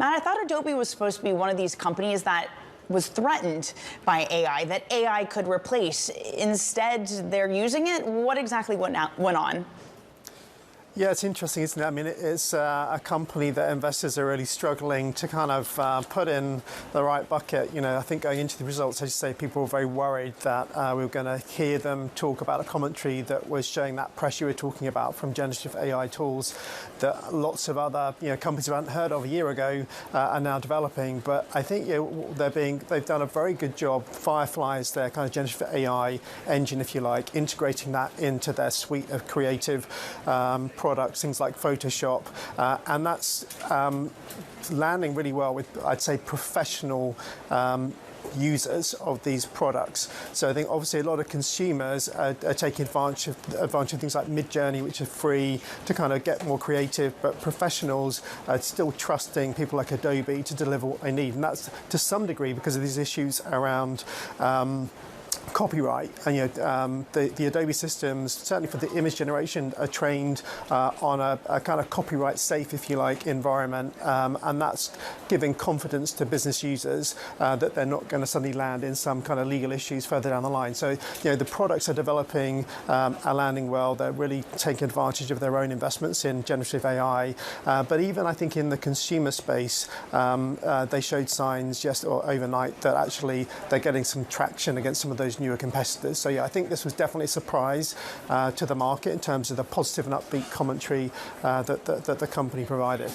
Now, I thought Adobe was supposed to be one of these companies that was threatened by AI, that AI could replace. Instead, they're using it. What exactly went on? Yeah, it's interesting, isn't it? I mean, it's a company that investors are really struggling to kind of put in the right bucket. You know, I think going into the results, as you say, people were very worried that we were going to hear them talk about a commentary that was showing that pressure we're talking about from generative AI tools that lots of other companies we hadn't heard of a year ago are now developing. But I think they've done a very good job. Firefly is their kind of generative AI engine, if you like, integrating that into their suite of creative products, things like Photoshop, and that's landing really well with, I'd say, professional users of these products. So I think obviously a lot of consumers are taking advantage of things like Midjourney, which are free to kind of get more creative, but professionals are still trusting people like Adobe to deliver what they need, and that's to some degree because of these issues around copyright. And the Adobe systems, certainly for the image generation, are trained on a kind of copyright safe, if you like, environment, and that's giving confidence to business users that they're not going to suddenly land in some kind of legal issues further down the line. So the products are developing, are landing well. They're really taking advantage of their own investments in generative AI, but even I think in the consumer space, they showed signs overnight that actually they're getting some traction against some of those newer competitors. So yeah, I think this was definitely a surprise to the market in terms of the positive and upbeat commentary that the company provided.